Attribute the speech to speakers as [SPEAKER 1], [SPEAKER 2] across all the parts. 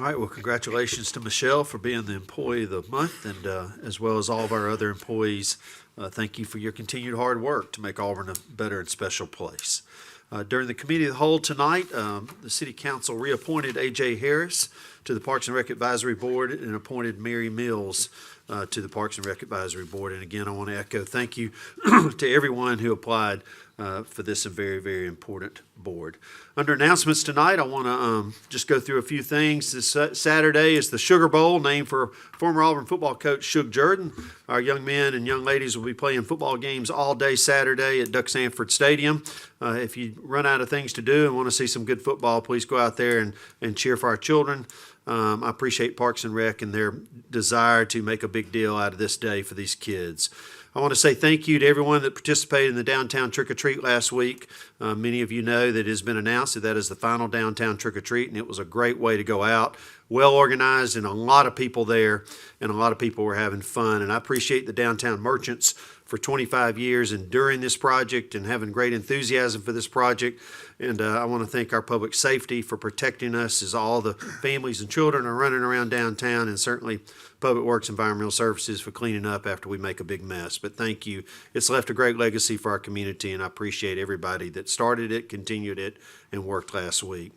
[SPEAKER 1] All right, well, congratulations to Michelle for being the Employee of the Month, and as well as all of our other employees. Thank you for your continued hard work to make Auburn a better and special place. During the Committee of the Whole tonight, the City Council reappointed A.J. Harris to the Parks and Rec Advisory Board and appointed Mary Mills to the Parks and Rec Advisory Board. And again, I want to echo thank you to everyone who applied for this very, very important board. Under announcements tonight, I want to just go through a few things. This Saturday is the Sugar Bowl, named for former Auburn football coach Shug Jordan. Our young men and young ladies will be playing football games all day Saturday at Duck Sanford Stadium. If you run out of things to do and want to see some good football, please go out there and cheer for our children. I appreciate Parks and Rec and their desire to make a big deal out of this day for these kids. I want to say thank you to everyone that participated in the downtown trick-or-treat last week. Many of you know that it has been announced that is the final downtown trick-or-treat, and it was a great way to go out. Well organized and a lot of people there, and a lot of people were having fun. And I appreciate the downtown merchants for 25 years enduring this project and having great enthusiasm for this project. And I want to thank our public safety for protecting us as all the families and children are running around downtown, and certainly Public Works Environmental Services for cleaning up after we make a big mess. But thank you. It's left a great legacy for our community, and I appreciate everybody that started it, continued it, and worked last week.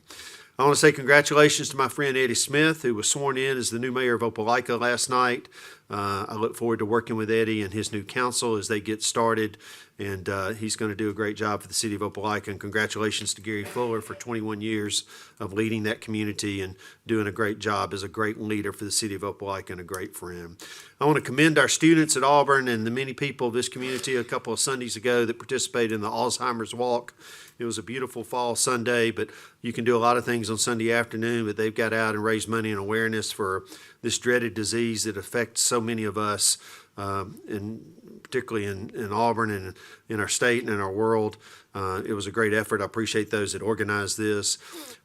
[SPEAKER 1] I want to say congratulations to my friend Eddie Smith, who was sworn in as the new mayor of Opelika last night. I look forward to working with Eddie and his new council as they get started, and he's going to do a great job for the city of Opelika. And congratulations to Gary Fuller for 21 years of leading that community and doing a great job as a great leader for the city of Opelika and a great friend. I want to commend our students at Auburn and the many people of this community a couple of Sundays ago that participated in the Alzheimer's Walk. It was a beautiful fall Sunday, but you can do a lot of things on Sunday afternoon, but they've got out and raised money and awareness for this dreaded disease that affects so many of us, and particularly in Auburn and in our state and in our world. It was a great effort. I appreciate those that organized this.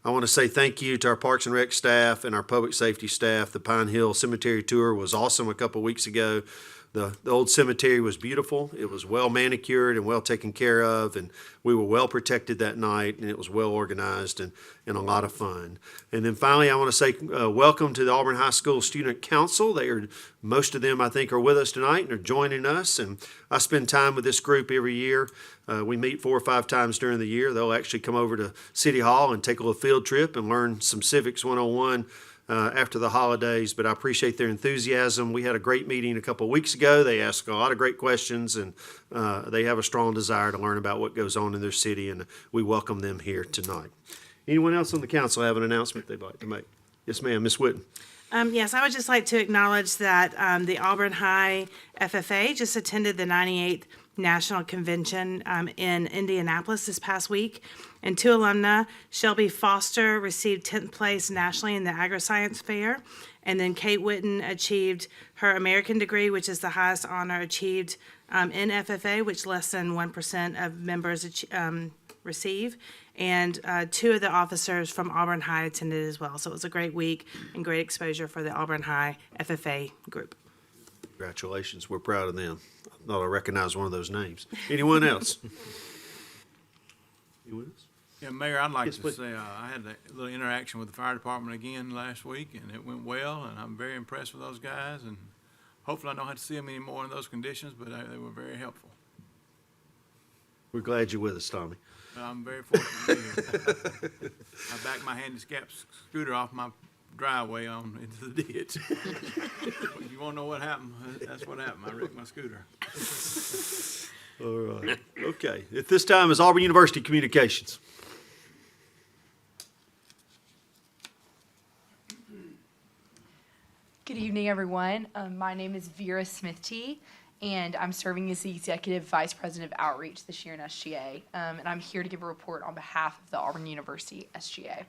[SPEAKER 1] I want to say thank you to our Parks and Rec staff and our public safety staff. The Pine Hill Cemetery Tour was awesome a couple of weeks ago. The old cemetery was beautiful. It was well manicured and well taken care of, and we were well protected that night, and it was well organized and a lot of fun. And then finally, I want to say welcome to the Auburn High School Student Council. Most of them, I think, are with us tonight and are joining us, and I spend time with this group every year. We meet 4 or 5 times during the year. They'll actually come over to City Hall and take a little field trip and learn some Civics 101 after the holidays, but I appreciate their enthusiasm. We had a great meeting a couple of weeks ago. They asked a lot of great questions, and they have a strong desire to learn about what goes on in their city, and we welcome them here tonight. Anyone else on the council have an announcement they'd like to make? Yes, ma'am. Ms. Whitten.
[SPEAKER 2] Yes, I would just like to acknowledge that the Auburn High FFA just attended the 98th National Convention in Indianapolis this past week, and 2 alumna, Shelby Foster, received 10th place nationally in the Agri-Science Fair, and then Kate Whitten achieved her American degree, which is the highest honor achieved in FFA, which less than 1% of members receive, and 2 of the officers from Auburn High attended as well. So it was a great week and great exposure for the Auburn High FFA group.
[SPEAKER 1] Congratulations. We're proud of them. I thought I recognized one of those names. Anyone else? Anyone else?
[SPEAKER 3] Yeah, Mayor, I'd like
[SPEAKER 1] Yes,
[SPEAKER 3] to
[SPEAKER 1] please.
[SPEAKER 3] say I had a little interaction with the fire department again last week, and it went well, and I'm very impressed with those guys, and hopefully I don't have to see them anymore in those conditions, but they were very helpful.
[SPEAKER 1] We're glad you're with us, Tommy.
[SPEAKER 3] I'm very fortunate to be here. I backed my handicap scooter off my driveway on into the ditch. If you want to know what happened, that's what happened. I wrecked my scooter.
[SPEAKER 1] All right. Okay. At this time is Auburn University Communications.
[SPEAKER 4] Good evening, everyone. My name is Vera Smith-T, and I'm serving as the Executive Vice President of Outreach this year in SGA, and I'm here to give a report on behalf of the Auburn University SGA.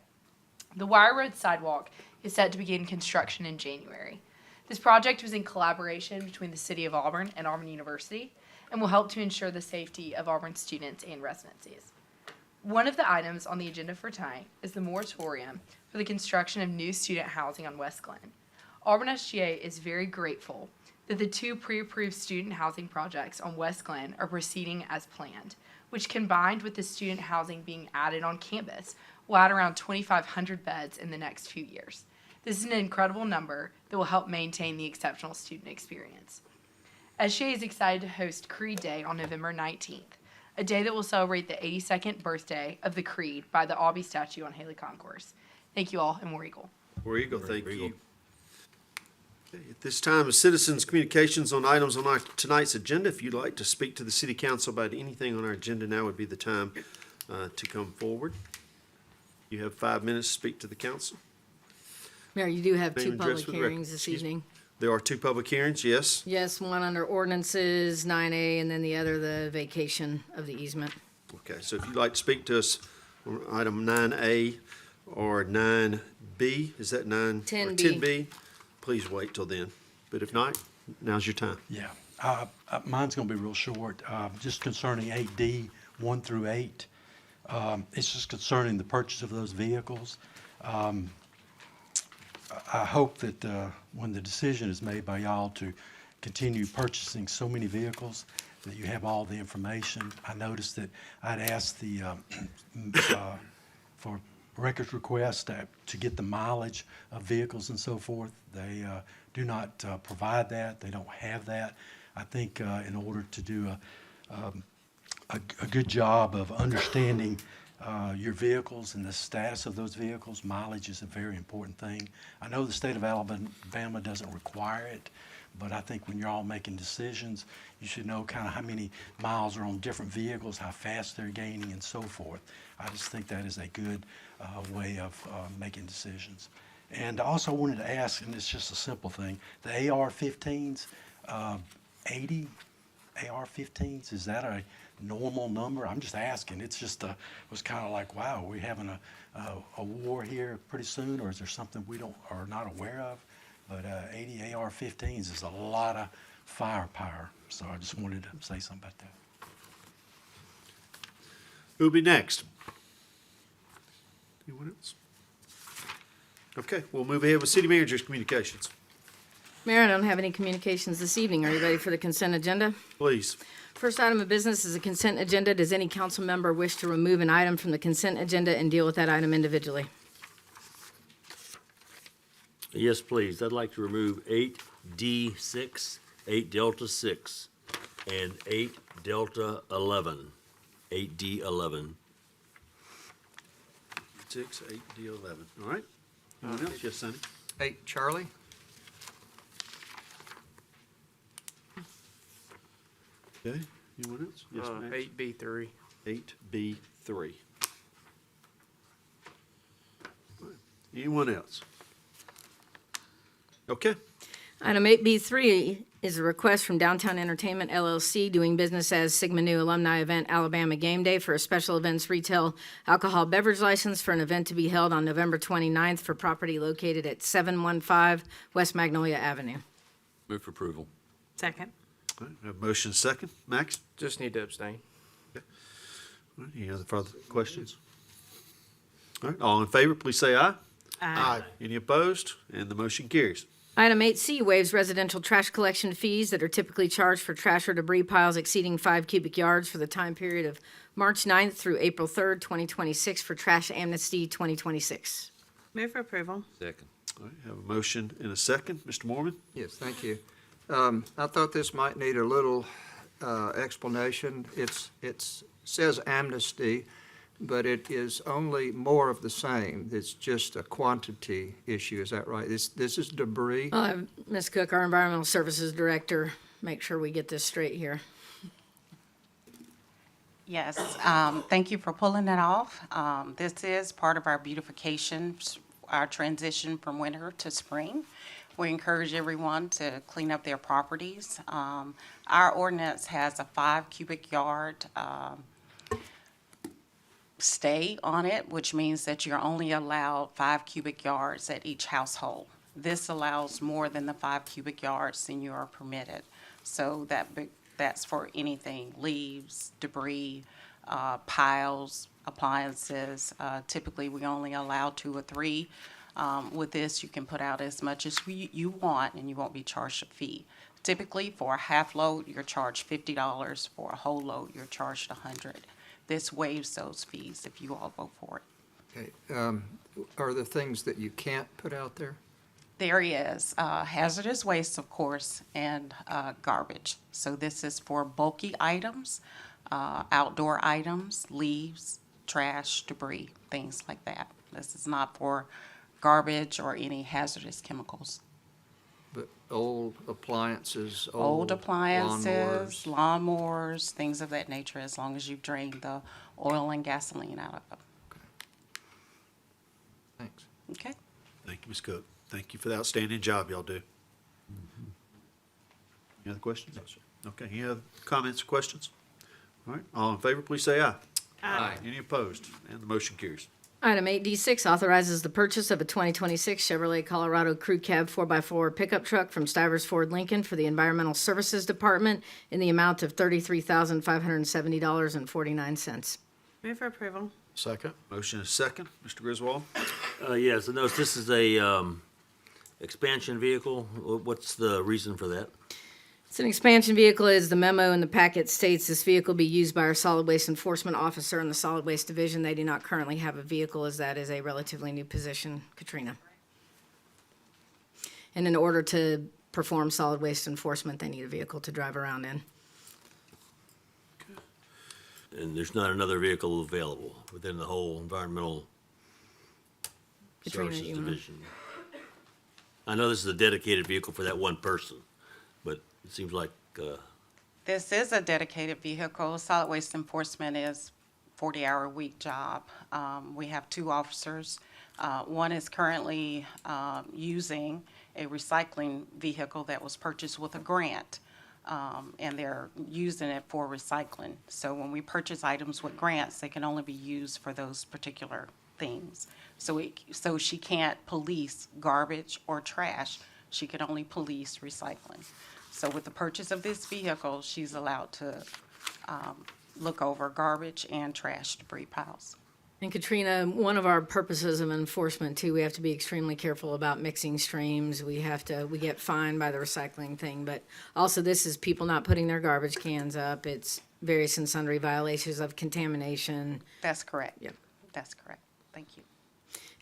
[SPEAKER 4] The Wire Road Sidewalk is set to begin construction in January. This project was in collaboration between the City of Auburn and Auburn University and will help to ensure the safety of Auburn students and residencies. One of the items on the agenda for tonight is the moratorium for the construction of new student housing on West Glen. Auburn SGA is very grateful that the 2 pre-approved student housing projects on West Glen are proceeding as planned, which combined with the student housing being added on campus will add around 2,500 beds in the next few years. This is an incredible number that will help maintain the exceptional student experience. SGA is excited to host Creed Day on November 19th, a day that will celebrate the 82nd birthday of the Creed by the Aubie statue on Haley Concourse. Thank you all, and War Eagle.
[SPEAKER 1] War Eagle, thank you. Okay, at this time, citizens' communications on items on our tonight's agenda. If you'd like to speak to the city council about anything on our agenda, now would be the time to come forward. You have 5 minutes to speak to the council.
[SPEAKER 5] Mayor, you do have
[SPEAKER 1] Name
[SPEAKER 5] two
[SPEAKER 1] and address
[SPEAKER 5] public
[SPEAKER 1] for the record.
[SPEAKER 5] hearings this
[SPEAKER 1] Excuse me.
[SPEAKER 5] evening.
[SPEAKER 1] There are 2 public hearings, yes?
[SPEAKER 5] Yes, one under ordinances, 9A, and then the other, the vacation of the easement.
[SPEAKER 1] Okay, so if you'd like to speak to us on item 9A or 9B, is that 9? or
[SPEAKER 5] 10B.
[SPEAKER 1] 10B, please wait till then. But if not, now's your time.
[SPEAKER 6] Yeah, mine's gonna be real short, just concerning 8D, 1 through 8. It's just concerning the purchase of those vehicles. I hope that when the decision is made by y'all to continue purchasing so many vehicles, that you have all the information. I noticed that I'd asked the, for records requests to get the mileage of vehicles and so forth. They do not provide that. They don't have that. I think in order to do a good job of understanding your vehicles and the status of those vehicles, mileage is a very important thing. I know the state of Alabama doesn't require it, but I think when you're all making decisions, you should know kind of how many miles are on different vehicles, how fast they're gaining, and so forth. I just think that is a good way of making decisions. And I also wanted to ask, and it's just a simple thing, the AR-15s, 80 AR-15s, is that a normal number? I'm just asking. It's just was kind of like, wow, are we having a war here pretty soon, or is there something we are not aware of? But 80 AR-15s is a lot of firepower, so I just wanted to say something about that.
[SPEAKER 1] Who'll be next? Anyone else? Okay, we'll move ahead with city manager's communications.
[SPEAKER 5] Mayor, I don't have any communications this evening. Are you ready for the consent agenda?
[SPEAKER 1] Please.
[SPEAKER 5] First item of business is a consent agenda. Does any council member wish to remove an item from the consent agenda and deal with that item individually?
[SPEAKER 7] Yes, please. I'd like to remove 8D6, 8 Delta 6, and 8 Delta 11, 8D11.
[SPEAKER 1] 6, 8, D11. All right. Anyone else? Yes, Sonny?
[SPEAKER 8] 8 Charlie.
[SPEAKER 1] Okay. Anyone else? Yes, Max?
[SPEAKER 8] 8B3.
[SPEAKER 1] 8B3. Anyone else? Okay.
[SPEAKER 5] Item 8B3 is a request from Downtown Entertainment LLC, doing business as Sigma Nu Alumni Event Alabama Game Day, for a special events retail alcohol beverage license for an event to be held on November 29th for property located at 715 West Magnolia Avenue.
[SPEAKER 7] Move for approval.
[SPEAKER 2] Second.
[SPEAKER 1] All right, have a motion second. Max?
[SPEAKER 8] Just need to abstain.
[SPEAKER 1] All right, any other further questions? All right, all in favor, please say aye.
[SPEAKER 2] Aye.
[SPEAKER 1] Any opposed? And the motion carries.
[SPEAKER 5] Item 8C waives residential trash collection fees that are typically charged for trash or debris piles exceeding 5 cubic yards for the time period of March 9th through April 3rd, 2026 for Trash Amnesty 2026.
[SPEAKER 2] Move for approval.
[SPEAKER 7] Second.
[SPEAKER 1] All right, have a motion and a second. Mr. Mormon?
[SPEAKER 8] Yes, thank you. I thought this might need a little explanation. It says amnesty, but it is only more of the same. It's just a quantity issue. Is that right? This is debris.
[SPEAKER 5] I'll have Ms. Cook, our Environmental Services Director, make sure we get this straight here.
[SPEAKER 9] Yes, thank you for pulling that off. This is part of our beautification, our transition from winter to spring. We encourage everyone to clean up their properties. Our ordinance has a 5 cubic yard stay on it, which means that you're only allowed 5 cubic yards at each household. This allows more than the 5 cubic yards than you are permitted. So that's for anything, leaves, debris, piles, appliances. Typically, we only allow 2 or 3. With this, you can put out as much as you want, and you won't be charged a fee. Typically, for a half load, you're charged $50. For a whole load, you're charged $100. This waives those fees if you all vote for it.
[SPEAKER 8] Okay. Are there things that you can't put out there?
[SPEAKER 9] There is hazardous waste, of course, and garbage. So this is for bulky items, outdoor items, leaves, trash, debris, things like that. This is not for garbage or any hazardous chemicals.
[SPEAKER 8] But old appliances,
[SPEAKER 9] Old
[SPEAKER 8] lawnmowers.
[SPEAKER 9] appliances, lawnmowers, things of that nature, as long as you've drained the oil and gasoline out of them.
[SPEAKER 8] Thanks.
[SPEAKER 9] Okay?
[SPEAKER 1] Thank you, Ms. Cook. Thank you for the outstanding job y'all do. Any other questions? No, sir. Okay, any other comments or questions? All right, all in favor, please say aye.
[SPEAKER 8] Aye.
[SPEAKER 1] Any opposed? And the motion carries.
[SPEAKER 5] Item 8D6 authorizes the purchase of a 2026 Chevrolet Colorado Crew Cab 4x4 pickup truck from Stivers Ford Lincoln for the Environmental Services Department in the amount of $33,570.49.
[SPEAKER 2] Move for approval.
[SPEAKER 1] Second. Motion is second. Mr. Griswold?
[SPEAKER 7] Yes, I notice this is a expansion vehicle. What's the reason for that?
[SPEAKER 5] It's an expansion vehicle, as the memo in the packet states. This vehicle be used by our solid waste enforcement officer in the solid waste division. They do not currently have a vehicle, as that is a relatively new position. Katrina. And in order to perform solid waste enforcement, they need a vehicle to drive around in.
[SPEAKER 7] And there's not another vehicle available within the whole environmental
[SPEAKER 5] Katrina,
[SPEAKER 7] services
[SPEAKER 5] you wanna-
[SPEAKER 7] division. I know this is a dedicated vehicle for that one person, but it seems like,
[SPEAKER 9] This is a dedicated vehicle. Solid waste enforcement is 40-hour-a-week job. We have two officers. One is currently using a recycling vehicle that was purchased with a grant, and they're using it for recycling. So when we purchase items with grants, they can only be used for those particular things. So she can't police garbage or trash. She can only police recycling. So with the purchase of this vehicle, she's allowed to look over garbage and trash debris piles.
[SPEAKER 5] And Katrina, one of our purposes of enforcement too, we have to be extremely careful about mixing streams. We get fined by the recycling thing, but also this is people not putting their garbage cans up. It's various and sundry violations of contamination.
[SPEAKER 9] That's correct.
[SPEAKER 5] Yep.
[SPEAKER 9] That's correct. Thank you.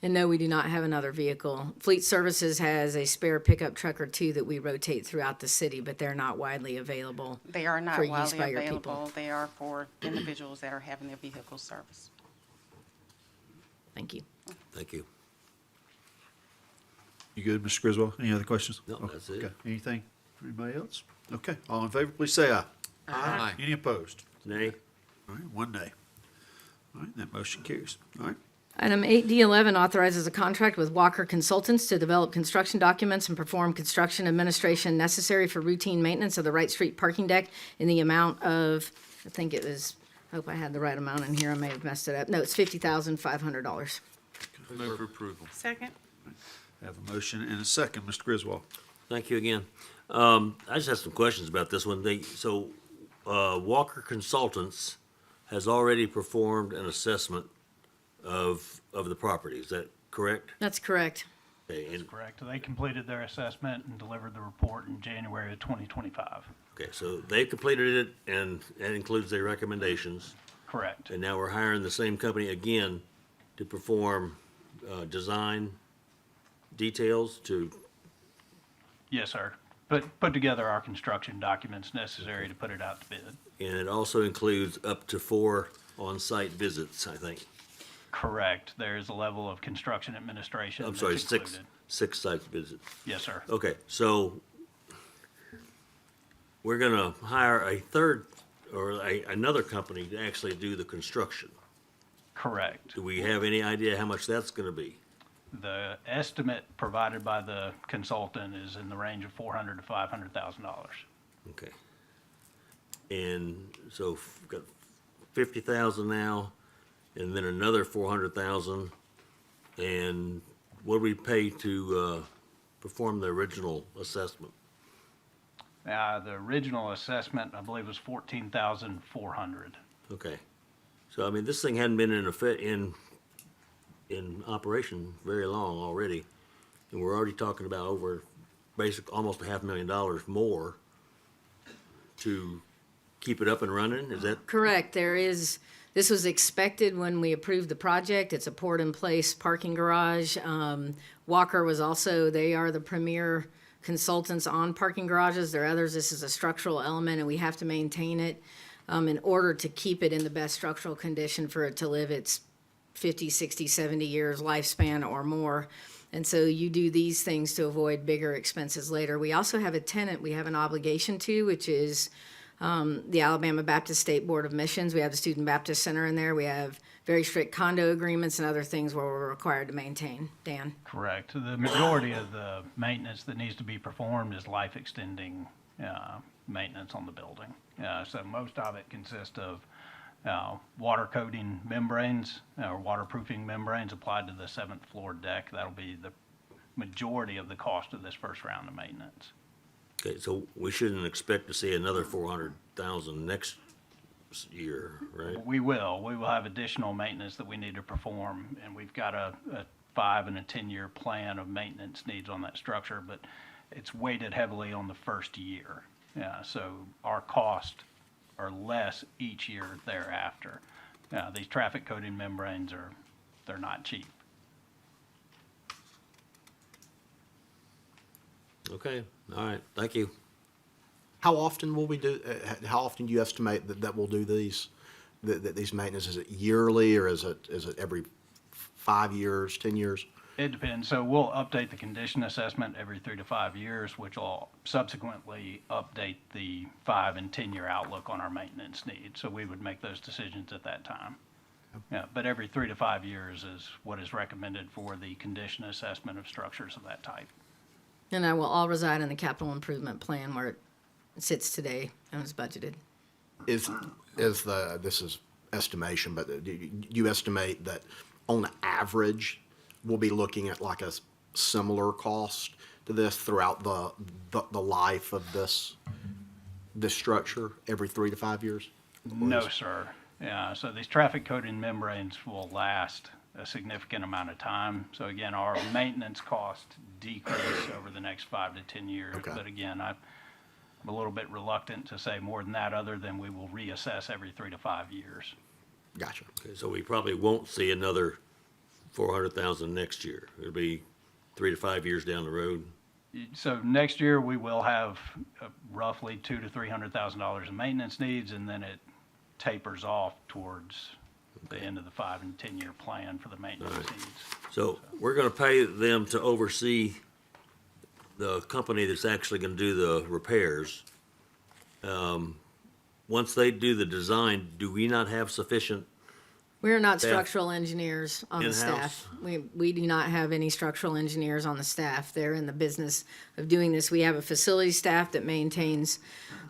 [SPEAKER 5] And no, we do not have another vehicle. Fleet Services has a spare pickup truck or two that we rotate throughout the city, but they're not widely available.
[SPEAKER 9] They are not
[SPEAKER 5] For use
[SPEAKER 9] widely
[SPEAKER 5] by your people.
[SPEAKER 9] available. They are for individuals that are having their vehicles serviced.
[SPEAKER 5] Thank you.
[SPEAKER 7] thank you.
[SPEAKER 1] You good, Mr. Griswold? Any other questions?
[SPEAKER 7] No, that's it.
[SPEAKER 1] Okay. Anything for anybody else? Okay, all in favor, please say aye.
[SPEAKER 8] Aye.
[SPEAKER 1] Any opposed?
[SPEAKER 7] Nay?
[SPEAKER 1] All right, one nay. All right, that motion carries. All right.
[SPEAKER 5] Item 8D11 authorizes a contract with Walker Consultants to develop construction documents and perform construction administration necessary for routine maintenance of the Wright Street parking deck in the amount of, I think it was, I hope I had the right amount in here, I may have messed it up. No, it's $50,500.
[SPEAKER 7] Move for approval.
[SPEAKER 2] Second.
[SPEAKER 1] I have a motion and a second. Mr. Griswold?
[SPEAKER 7] Thank you again. I just have some questions about this one. Walker Consultants has already performed an assessment of the property, is that correct?
[SPEAKER 5] That's correct.
[SPEAKER 7] Okay, and,
[SPEAKER 10] Correct. They completed their assessment and delivered the report in January of 2025.
[SPEAKER 7] okay, so they completed it and that includes their recommendations.
[SPEAKER 10] Correct.
[SPEAKER 7] And now we're hiring the same company again to perform, design details to,
[SPEAKER 10] Yes, sir. Put together our construction documents necessary to put it out to bid.
[SPEAKER 7] and it also includes up to 4 on-site visits, I think.
[SPEAKER 10] Correct. There's a level of construction administration
[SPEAKER 7] I'm
[SPEAKER 10] that's
[SPEAKER 7] sorry,
[SPEAKER 10] included.
[SPEAKER 7] six site visits.
[SPEAKER 10] Yes, sir.
[SPEAKER 7] Okay, so we're gonna hire a third, or another company to actually do the construction.
[SPEAKER 10] Correct.
[SPEAKER 7] Do we have any idea how much that's gonna be?
[SPEAKER 10] The estimate provided by the consultant is in the range of $400,000 to $500,000.
[SPEAKER 7] Okay. And so we've got 50,000 now, and then another 400,000. And what do we pay to, perform the original assessment?
[SPEAKER 10] The original assessment, I believe, was $14,400.
[SPEAKER 7] Okay. So, I mean, this thing hadn't been in effect, in operation very long already. And we're already talking about over almost $500,000 more to keep it up and running, is that?
[SPEAKER 5] Correct. There is This was expected when we approved the project. It's a poured-in-place parking garage. Walker was also, they are the premier consultants on parking garages. There are others. This is a structural element, and we have to maintain it in order to keep it in the best structural condition for it to live its 50, 60, 70 years lifespan or more. And so you do these things to avoid bigger expenses later. We also have a tenant we have an obligation to, which is the Alabama Baptist State Board of Missions. We have the Student Baptist Center in there. We have very strict condo agreements and other things where we're required to maintain. Dan?
[SPEAKER 10] Correct. The majority of the maintenance that needs to be performed is life extending maintenance on the building. So most of it consists of water coating membranes or waterproofing membranes applied to the 7th floor deck. That'll be the majority of the cost of this first round of maintenance.
[SPEAKER 7] Okay, so we shouldn't expect to see another 400,000 next year, right?
[SPEAKER 10] We will have additional maintenance that we need to perform, and we've got a 5 and a 10-year plan of maintenance needs on that structure, but it's weighted heavily on the first year. So our costs are less each year thereafter. These traffic coating membranes they're not cheap.
[SPEAKER 7] Okay, all right, thank you.
[SPEAKER 11] How often will we do, how often do you estimate that we'll do these, that these maintenance? Is it yearly, or is it every 5 years, 10 years?
[SPEAKER 10] It depends. So we'll update the condition assessment every 3 to 5 years, which will subsequently update the 5 and 10-year outlook on our maintenance needs. So we would make those decisions at that time. Yeah, but every 3 to 5 years is what is recommended for the condition assessment of structures of that type.
[SPEAKER 5] And that will all reside in the capital improvement plan where it sits today and is budgeted.
[SPEAKER 11] This is estimation, but do you estimate that on average, we'll be looking at like a similar cost to this throughout the life of this structure every 3 to 5 years?
[SPEAKER 10] No, sir. Yeah, so these traffic coating membranes will last a significant amount of time. So again, our maintenance costs decrease over the next 5 to 10 years.
[SPEAKER 11] Okay.
[SPEAKER 10] But again, I'm a little bit reluctant to say more than that, other than we will reassess every 3 to 5 years.
[SPEAKER 11] Gotcha.
[SPEAKER 7] Okay, so we probably won't see another 400,000 next year. It'll be 3 to 5 years down the road.
[SPEAKER 10] So next year, we will have roughly $200,000 to $300,000 in maintenance needs, and then it tapers off towards the end of the 5 and 10-year plan for the maintenance needs.
[SPEAKER 7] So we're gonna pay them to oversee the company that's actually gonna do the repairs. Once they do the design, do we not have sufficient?
[SPEAKER 5] We're not
[SPEAKER 7] Staff.
[SPEAKER 5] structural engineers on the
[SPEAKER 7] In-house?
[SPEAKER 5] staff. We do not have any structural engineers on the staff. They're in the business of doing this. We have a facility staff that maintains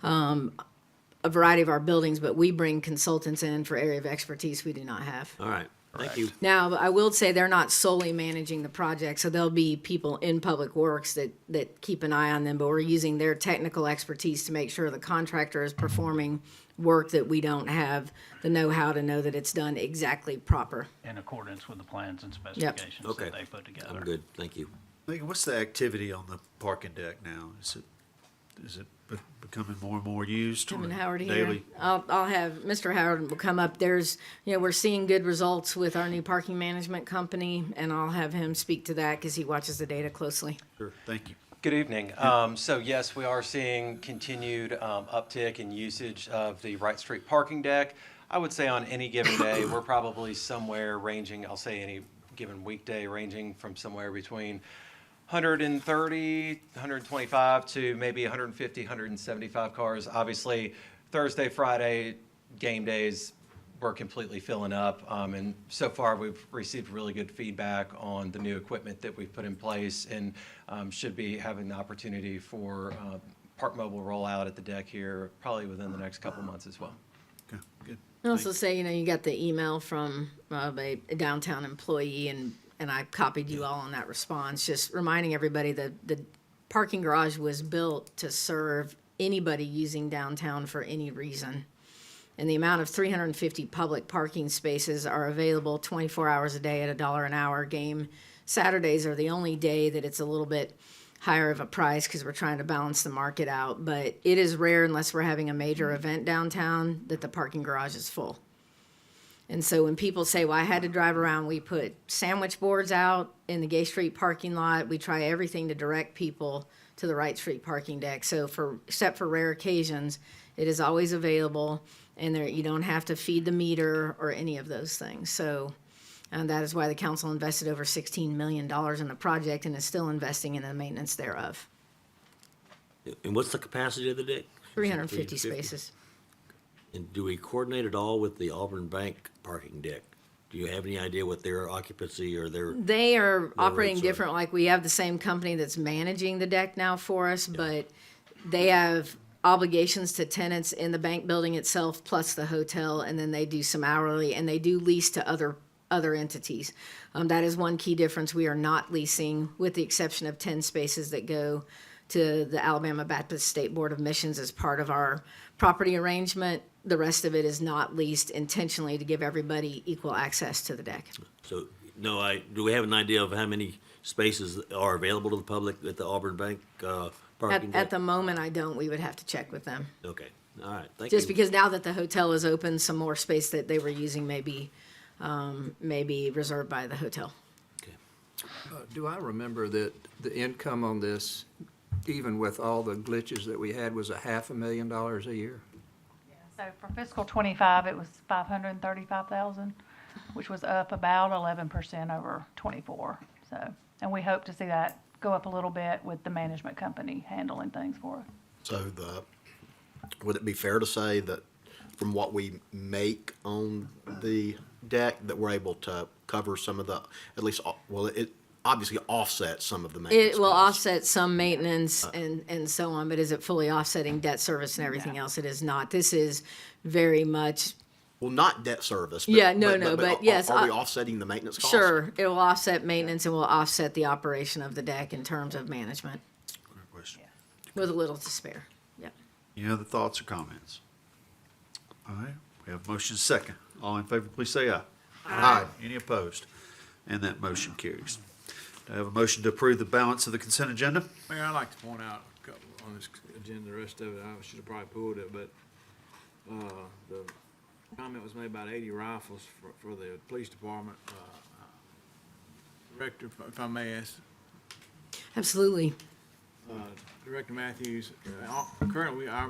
[SPEAKER 5] a variety of our buildings, but we bring consultants in for area of expertise we do not have.
[SPEAKER 7] All right, thank you.
[SPEAKER 5] Now, I will say they're not solely managing the project, so there'll be people in Public Works that keep an eye on them, but we're using their technical expertise to make sure the contractor is performing work that we don't have the know-how to know that it's done exactly proper.
[SPEAKER 10] In accordance with the plans and specifications
[SPEAKER 7] Okay.
[SPEAKER 10] that they put together.
[SPEAKER 7] I'm good, thank you.
[SPEAKER 1] Megan, what's the activity on the parking deck now? Is it becoming more and more used?
[SPEAKER 5] Tim
[SPEAKER 1] or
[SPEAKER 5] and Howard here.
[SPEAKER 1] daily?
[SPEAKER 5] I'll have, Mr. Howard will come up. We're seeing good results with our new parking management company, and I'll have him speak to that because he watches the data closely.
[SPEAKER 1] Sure, thank you.
[SPEAKER 12] Good evening. So yes, we are seeing continued uptick in usage of the Wright Street parking deck. I would say on any given day, we're probably somewhere ranging, I'll say any given weekday, ranging from somewhere between 130, 125 to maybe 150, 175 cars. Obviously, Thursday, Friday, game days, we're completely filling up. And so far, we've received really good feedback on the new equipment that we've put in place, and should be having the opportunity for Park Mobile rollout at the deck here probably within the next couple months as well.
[SPEAKER 1] Okay, good.
[SPEAKER 5] I also say, you got the email from a downtown employee, and I copied you all on that response, just reminding everybody that the parking garage was built to serve anybody using downtown for any reason. And the amount of 350 public parking spaces are available 24 hours a day at $1 an hour. Game Saturdays are the only day that it's a little bit higher of a price because we're trying to balance the market out. But it is rare, unless we're having a major event downtown, that the parking garage is full. And so when people say, well, I had to drive around, we put sandwich boards out in the Gay Street parking lot. We try everything to direct people to the Wright Street parking deck. So except for rare occasions, it is always available, and you don't have to feed the meter or any of those things. So that is why the council invested over $16 million in the project and is still investing in the maintenance thereof.
[SPEAKER 7] And what's the capacity of the deck?
[SPEAKER 5] 350 spaces.
[SPEAKER 7] And do we coordinate at all with the Auburn Bank parking deck? Do you have any idea what their occupancy or their?
[SPEAKER 5] They are operating
[SPEAKER 7] rates are-
[SPEAKER 5] different, like we have the same company that's managing the deck now for us, but they have obligations to tenants in the bank building itself, plus the hotel, and then they do some hourly, and they do lease to other entities. That is one key difference. We are not leasing, with the exception of 10 spaces that go to the Alabama Baptist State Board of Missions as part of our property arrangement. The rest of it is not leased intentionally to give everybody equal access to the deck.
[SPEAKER 7] So, no, do we have an idea of how many spaces are available to the public at the Auburn Bank, parking deck?
[SPEAKER 5] At the moment, I don't. We would have to check with them.
[SPEAKER 7] Okay, all right, thank you.
[SPEAKER 5] Just because now that the hotel is open, some more space that they were using may be reserved by the hotel.
[SPEAKER 7] Okay.
[SPEAKER 8] Do I remember that the income on this, even with all the glitches that we had, was $500,000 a year?
[SPEAKER 13] So for fiscal '25, it was 535,000, which was up about 11% over '24. So, and we hope to see that go up a little bit with the management company handling things for us.
[SPEAKER 11] So would it be fair to say that from what we make on the deck, that we're able to cover some of the, at least, well, it obviously offsets some of the maintenance
[SPEAKER 5] It will
[SPEAKER 11] costs?
[SPEAKER 5] offset some maintenance and so on, but is it fully offsetting debt service and everything else? It is not. This is very much,
[SPEAKER 11] Well, not debt service.
[SPEAKER 5] Yeah, no, but yes,
[SPEAKER 11] Are we offsetting the maintenance costs?
[SPEAKER 5] sure, it will offset maintenance and will offset the operation of the deck in terms of management
[SPEAKER 1] Great question.
[SPEAKER 5] with a little to spare. Yep.
[SPEAKER 1] Any other thoughts or comments? All right, we have motion second. All in favor, please say aye.
[SPEAKER 11] Aye.
[SPEAKER 1] Any opposed? And that motion carries. Do I have a motion to approve the balance of the consent agenda?
[SPEAKER 3] Mayor, I'd like to point out a couple on this agenda, the rest of it, I should have probably pulled it, but, the comment was made about 80 rifles for the police department. Director, if I may ask,
[SPEAKER 5] Absolutely.
[SPEAKER 3] Director Matthews, currently our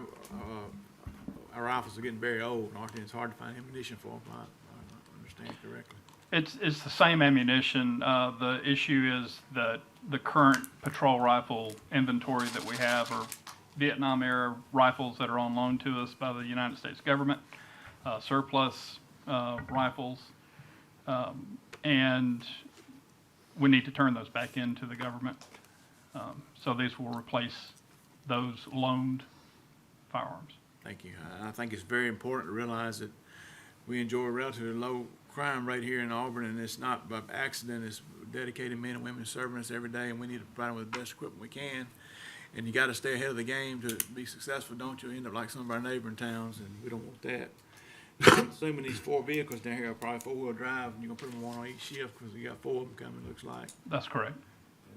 [SPEAKER 3] rifles are getting very old, aren't they? It's hard to find ammunition for them, if I understand correctly.
[SPEAKER 10] It's the same ammunition. The issue is that the current patrol rifle inventory that we have are Vietnam-era rifles that are on loan to us by the United States government, surplus rifles, and we need to turn those back into the government. So these will replace those loaned firearms.
[SPEAKER 3] Thank you. I think it's very important to realize that we enjoy a relatively low crime rate here in Auburn, and it's not by accident. It's dedicated men and women serving us every day, and we need to provide them with the best equipment we can. And you got to stay ahead of the game to be successful. Don't you end up like some of our neighboring towns, and we don't want that. Assuming these 4 vehicles down here are probably 4-wheel drive, and you're gonna put them one on each shift because you got 4 of them coming. Looks like.
[SPEAKER 10] That's correct.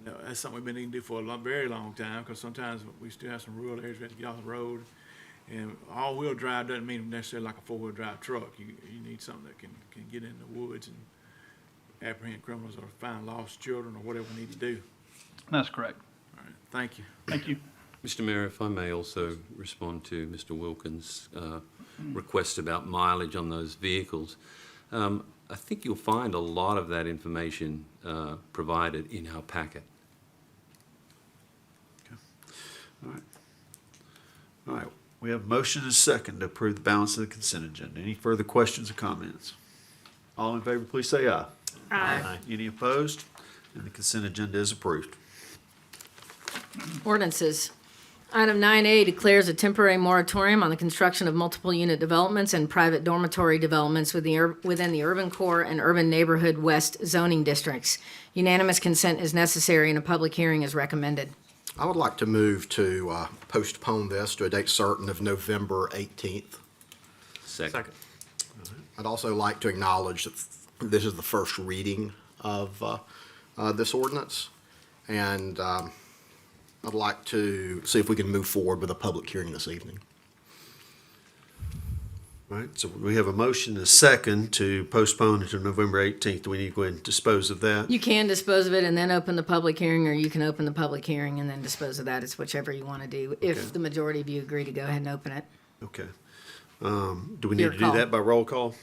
[SPEAKER 3] And, that's something we've been needing to do for a very long time, because sometimes we still have some rural areas we have to get off the road. And all-wheel drive doesn't mean necessarily like a 4-wheel drive truck. You need something that can get in the woods and apprehend criminals or find lost children or whatever we need to do.
[SPEAKER 10] That's correct.
[SPEAKER 3] All right, thank you.
[SPEAKER 10] Thank you.
[SPEAKER 14] Mr. Mayor, if I may also respond to Mr. Wilkins' request about mileage on those vehicles. I think you'll find a lot of that information provided in our packet.
[SPEAKER 1] All right, we have a motion and a second to approve the balance of the consent agenda. Any further questions or comments? All in favor, please say aye.
[SPEAKER 2] Aye.
[SPEAKER 1] Any opposed? And the consent agenda is approved.
[SPEAKER 5] Ordinances. Item 9A declares a temporary moratorium on the construction of multiple unit developments and private dormitory developments within the urban core and urban neighborhood west zoning districts. Unanimous consent is necessary and a public hearing is recommended.
[SPEAKER 11] I would like to move to postpone this to a date certain of November 18th.
[SPEAKER 14] Second.
[SPEAKER 11] I'd also like to acknowledge that this is the first reading of this ordinance, and I'd like to see if we can move forward with a public hearing this evening.
[SPEAKER 1] All right, so we have a motion and a second to postpone until November 18th. Do we need to go ahead and dispose of that?
[SPEAKER 5] You can dispose of it and then open the public hearing, or you can open the public hearing and then dispose of that. It's whichever you want to do, if the majority of you agree to go ahead and open it.
[SPEAKER 1] Okay. Do we need
[SPEAKER 5] Your
[SPEAKER 1] to do
[SPEAKER 5] call.
[SPEAKER 1] that by roll call?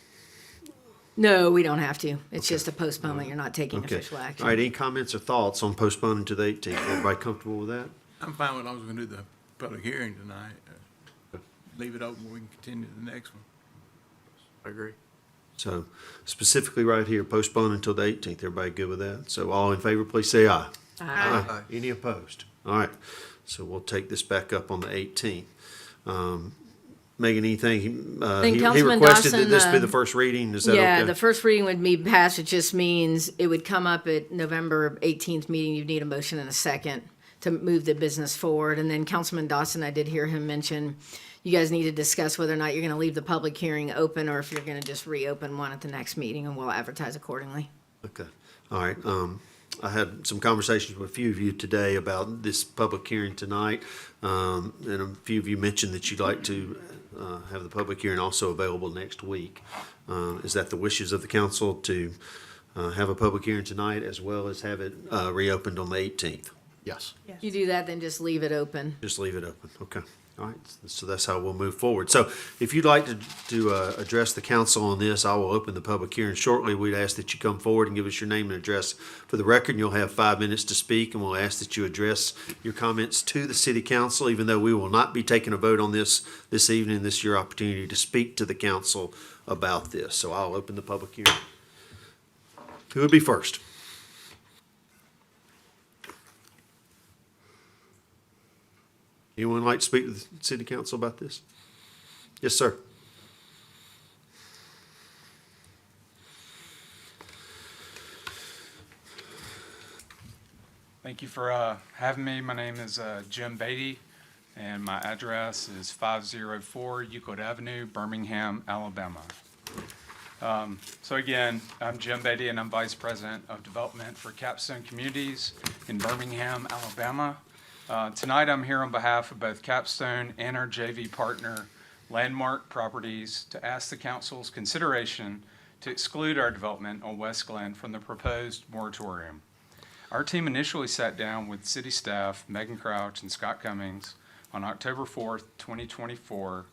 [SPEAKER 5] No, we don't have to. It's just a postponement. You're not taking
[SPEAKER 1] Okay.
[SPEAKER 5] official action.
[SPEAKER 1] All right, any comments or thoughts on postponing to the 18th? Everybody comfortable with that?
[SPEAKER 3] I'm fine with, as long as we do the public hearing tonight. Leave it open, we can continue to the next one.
[SPEAKER 8] I agree.
[SPEAKER 1] So specifically right here, postpone until the 18th. Everybody good with that? So all in favor, please say aye.
[SPEAKER 8] Aye.
[SPEAKER 1] Any opposed? All right, so we'll take this back up on the 18th. Megan, anything,
[SPEAKER 5] think
[SPEAKER 1] he
[SPEAKER 5] Councilman
[SPEAKER 1] requested that
[SPEAKER 5] Dawson,
[SPEAKER 1] this be the first reading, is that okay?
[SPEAKER 5] Yeah, the first reading would be passed. It just means it would come up at November 18th meeting. You'd need a motion and a second to move the business forward. And then Councilman Dawson, I did hear him mention, you guys need to discuss whether or not you're going to leave the public hearing open or if you're going to just reopen one at the next meeting, and we'll advertise accordingly.
[SPEAKER 1] Okay, all right. I had some conversations with a few of you today about this public hearing tonight. And a few of you mentioned that you'd like to have the public hearing also available next week. Is that the wishes of the council to have a public hearing tonight as well as have it reopened on the 18th?
[SPEAKER 11] Yes.
[SPEAKER 5] You do that, then just leave it open.
[SPEAKER 1] Just leave it open, okay. All right, so that's how we'll move forward. So if you'd like to address the council on this, I will open the public hearing shortly. We'd ask that you come forward and give us your name and address for the record. You'll have 5 minutes to speak, and we'll ask that you address your comments to the city council, even though we will not be taking a vote on this evening. This is your opportunity to speak to the council about this. So I'll open the public hearing. Who would be first? Anyone like to speak to the city council about this? Yes, sir.
[SPEAKER 15] Thank you for having me. My name is Jim Beatty, and my address is 504 Euclid Avenue, Birmingham, Alabama. So again, I'm Jim Beatty, and I'm Vice President of Development for Capstone Communities in Birmingham, Alabama. Tonight, I'm here on behalf of both Capstone and our JV partner, Landmark Properties, to ask the council's consideration to exclude our development on West Glen from the proposed moratorium. Our team initially sat down with city staff, Megan Crouch and Scott Cummings, on October 4th, 2024,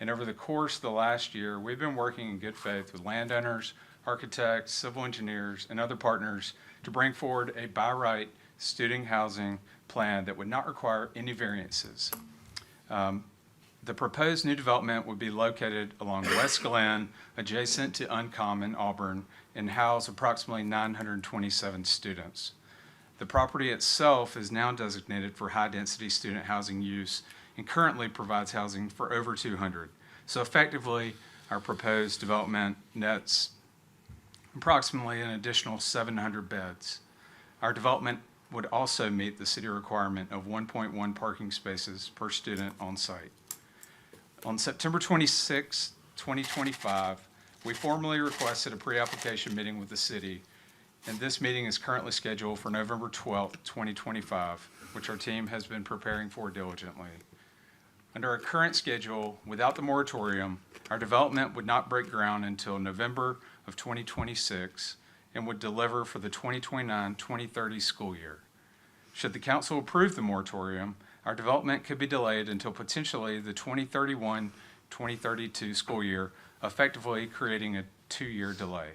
[SPEAKER 15] and over the course of the last year, we've been working in good faith with landowners, architects, civil engineers, and other partners to bring forward a by-right student housing plan that would not require any variances. The proposed new development would be located along West Glen, adjacent to Uncommon, Auburn, and house approximately 927 students. The property itself is now designated for high-density student housing use and currently provides housing for over 200. So effectively, our proposed development nets approximately an additional 700 beds. Our development would also meet the city requirement of 1.1 parking spaces per student on site. On September 26, 2025, we formally requested a pre-application meeting with the city, and this meeting is currently scheduled for November 12, 2025, which our team has been preparing for diligently. Under our current schedule, without the moratorium, our development would not break ground until November of 2026 and would deliver for the 2029-2030 school year. Should the council approve the moratorium, our development could be delayed until potentially the 2031-2032 school year, effectively creating a 2-year delay.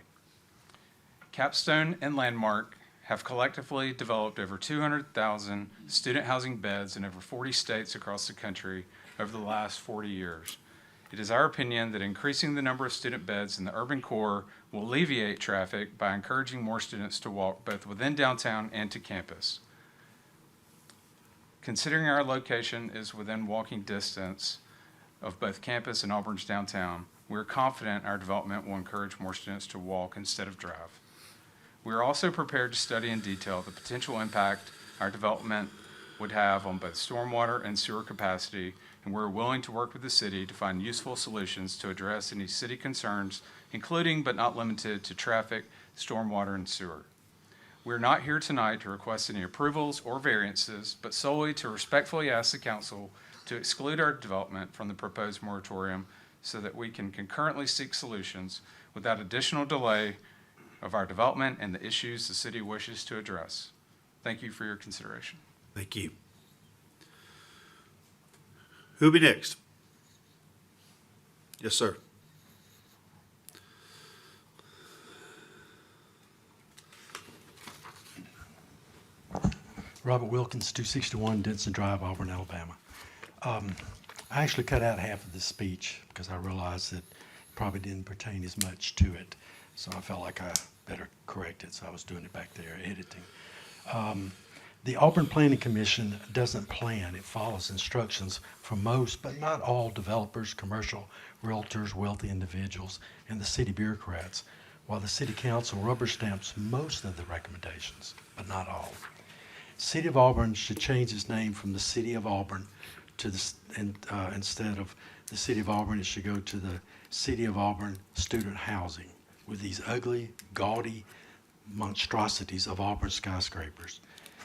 [SPEAKER 15] Capstone and Landmark have collectively developed over 200,000 student housing beds in over 40 states across the country over the last 40 years. It is our opinion that increasing the number of student beds in the urban core will alleviate traffic by encouraging more students to walk both within downtown and to campus. Considering our location is within walking distance of both campus and Auburn's downtown, we are confident our development will encourage more students to walk instead of drive. We are also prepared to study in detail the potential impact our development would have on both stormwater and sewer capacity, and we're willing to work with the city to find useful solutions to address any city concerns, including but not limited to traffic, stormwater, and sewer. We're not here tonight to request any approvals or variances, but solely to respectfully ask the council to exclude our development from the proposed moratorium so that we can concurrently seek solutions without additional delay of our development and the issues the city wishes to address. Thank you for your consideration.
[SPEAKER 1] Thank you. Who'll be next? Yes, sir.
[SPEAKER 6] Robert Wilkins, 261 Denson Drive, Auburn, Alabama. I actually cut out half of this speech because I realized that it probably didn't pertain as much to it. So I felt like I better correct it, so I was doing it back there, editing. The Auburn Planning Commission doesn't plan. It follows instructions from most, but not all developers, commercial realtors, wealthy individuals, and the city bureaucrats, while the city council rubber stamps most of the recommendations, but not all. City of Auburn should change its name from the City of Auburn to instead of the City of Auburn, it should go to the City of Auburn Student Housing with these ugly, gaudy monstrosities of Auburn skyscrapers.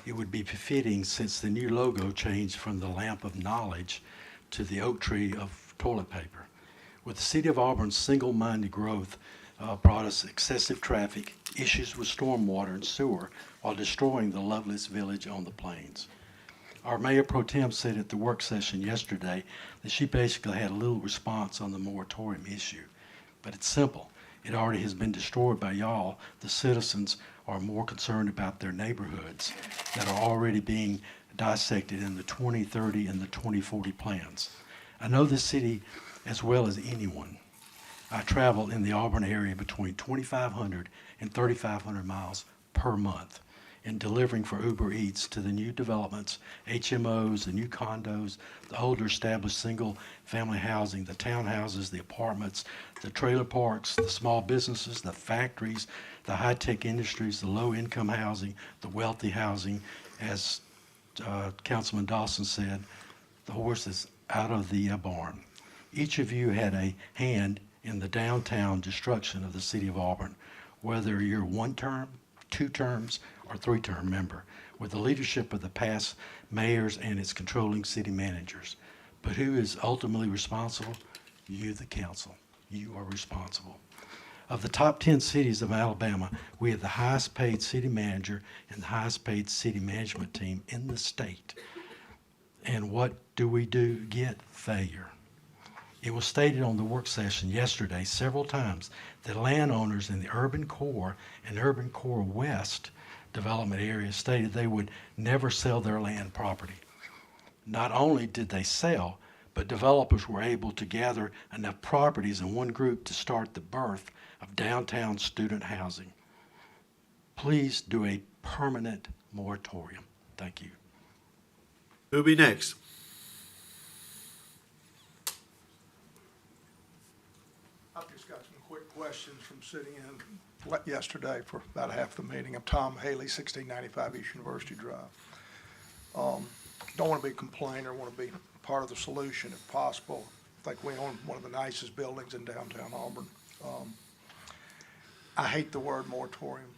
[SPEAKER 6] It would be befitting since the new logo changed from the lamp of knowledge to the oak tree of toilet paper. With the City of Auburn's single-minded growth brought us excessive traffic, issues with stormwater and sewer, while destroying the loveliest village on the plains. Our Mayor Pro Tem said at the work session yesterday that she basically had a little response on the moratorium issue. But it's simple. It already has been destroyed by y'all. The citizens are more concerned about their neighborhoods that are already being dissected in the 2030 and the 2040 plans. I know this city as well as anyone. I travel in the Auburn area between 2,500 and 3,500 miles per month in delivering for Uber Eats to the new developments, HMOs, the new condos, the older established single-family housing, the townhouses, the apartments, the trailer parks, the small businesses, the factories, the high-tech industries, the low-income housing, the wealthy housing. As Councilman Dawson said, the horse is out of the barn. Each of you had a hand in the downtown destruction of the city of Auburn, whether you're one term, 2 terms, or 3-term member, with the leadership of the past mayors and its controlling city managers. But who is ultimately responsible? You, the council. You are responsible. Of the top 10 cities of Alabama, we have the highest paid city manager and the highest paid city management team in the state. And what do? Get failure. It was stated on the work session yesterday several times that landowners in the urban core and urban core west development areas stated they would never sell their land property. Not only did they sell, but developers were able to gather enough properties in one group to start the birth of downtown student housing. Please do a permanent moratorium. Thank you.
[SPEAKER 1] Who'll be next?
[SPEAKER 16] I've just got some quick questions from sitting in yesterday for about half the meeting. I'm Tom Haley, 1695 East University Drive. Don't want to be a complainer, want to be part of the solution if possible. I think we own one of the nicest buildings in downtown Auburn. I hate the word moratorium.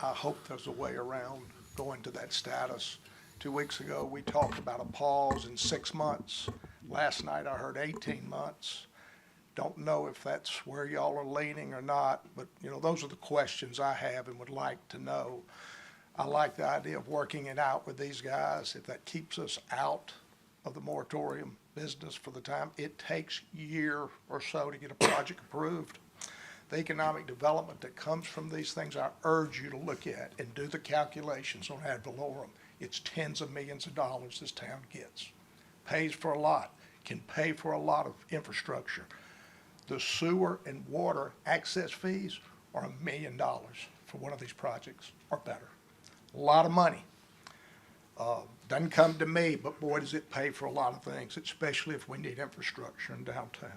[SPEAKER 16] I hope there's a way around going to that status. 2 weeks ago, we talked about a pause in 6 months. Last night, I heard 18 months. Don't know if that's where y'all are leaning or not, but those are the questions I have and would like to know. I like the idea of working it out with these guys. If that keeps us out of the moratorium business for the time, it takes a year or so to get a project approved. The economic development that comes from these things, I urge you to look at and do the calculations on ad valorem. It's tens of millions of dollars this town gets. Pays for a lot, can pay for a lot of infrastructure. The sewer and water access fees are $1 million for one of these projects or better. A lot of money. Doesn't come to me, but boy, does it pay for a lot of things, especially if we need infrastructure in downtown.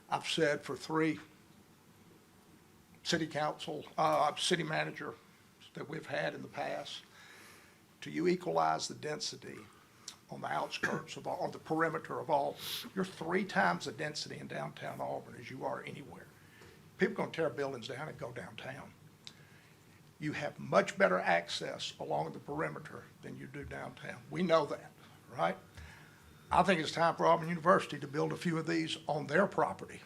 [SPEAKER 16] I've said for 3 city council, city manager that we've had in the past, till you equalize the density on the outskirts of, on the perimeter of Auburn, you're 3 times the density in downtown Auburn as you are anywhere. People are going to tear buildings down and go downtown. You have much better access along the perimeter than you do downtown. We know that, right? I think it's time for Auburn University to build a few of these on their property.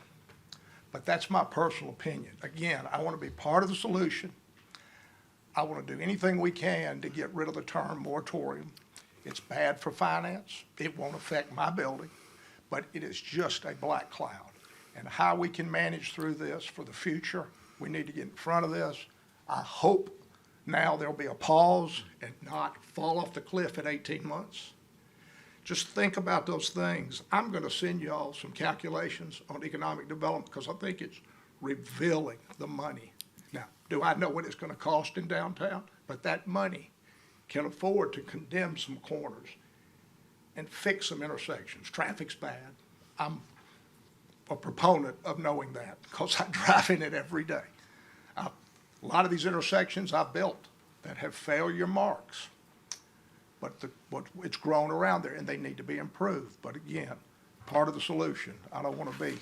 [SPEAKER 16] But that's my personal opinion. Again, I want to be part of the solution. I want to do anything we can to get rid of the term moratorium. It's bad for finance. It won't affect my building, but it is just a black cloud. And how we can manage through this for the future, we need to get in front of this. I hope now there'll be a pause and not fall off the cliff at 18 months. Just think about those things. I'm going to send you all some calculations on economic development because I think it's revealing the money. Now, do I know what it's going to cost in downtown? But that money can afford to condemn some corners and fix some intersections. Traffic's bad. I'm a proponent of knowing that because I drive in it every day. A lot of these intersections I've built that have failure marks, but it's grown around there and they need to be improved. But again, part of the solution. I don't want to be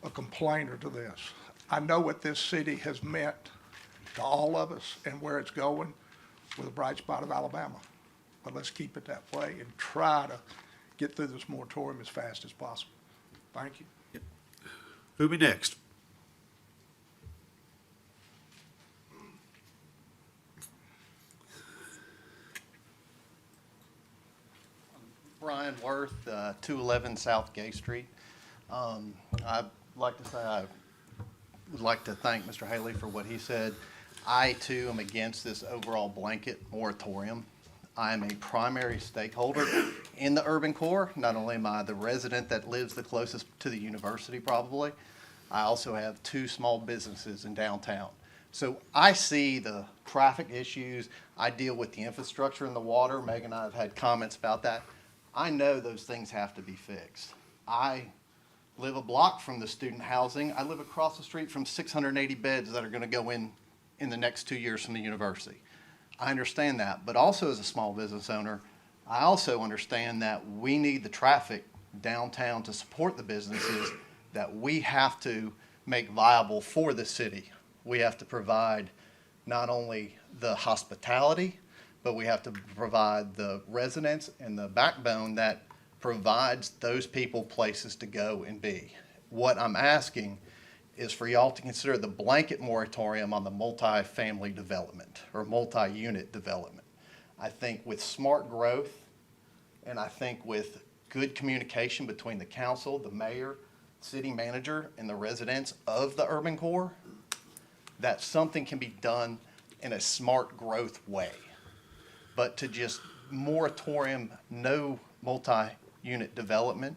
[SPEAKER 16] a complainer to this. I know what this city has meant to all of us and where it's going with a bright spot of Alabama. But let's keep it that way and try to get through this moratorium as fast as possible. Thank you.
[SPEAKER 1] Who'll be next?
[SPEAKER 17] Brian Worth, 211 South Gay Street. I'd like to say I would like to thank Mr. Haley for what he said. I, too, am against this overall blanket moratorium. I am a primary stakeholder in the urban core. Not only am I the resident that lives the closest to the university probably, I also have 2 small businesses in downtown. So I see the traffic issues. I deal with the infrastructure and the water. Meg and I have had comments about that. I know those things have to be fixed. I live a block from the student housing. I live across the street from 680 beds that are going to go in the next 2 years from the university. I understand that, but also as a small business owner, I also understand that we need the traffic downtown to support the businesses that we have to make viable for the city. We have to provide not only the hospitality, but we have to provide the residents and the backbone that provides those people places to go and be. What I'm asking is for y'all to consider the blanket moratorium on the multi-family development or multi-unit development. I think with smart growth and I think with good communication between the council, the mayor, city manager, and the residents of the urban core, that something can be done in a smart growth way. But to just moratorium, no multi-unit development,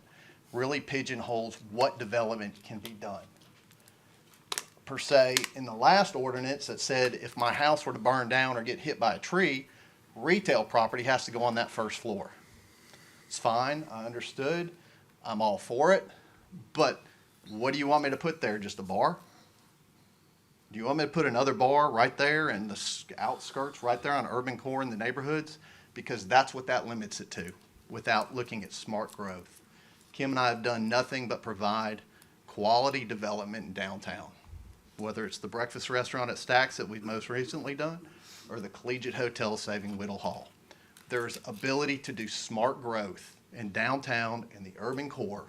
[SPEAKER 17] really pigeonholes what development can be done. Per se, in the last ordinance that said if my house were to burn down or get hit by a tree, retail property has to go on that first floor. It's fine, I understood, I'm all for it, but what do you want me to put there, just a bar? Do you want me to put another bar right there in the outskirts, right there on urban core in the neighborhoods? Because that's what that limits it to, without looking at smart growth. Kim and I have done nothing but provide quality development in downtown, whether it's the breakfast restaurant at Stack's that we've most recently done, or the Collegiate Hotel saving Whittle Hall. There's ability to do smart growth in downtown and the urban core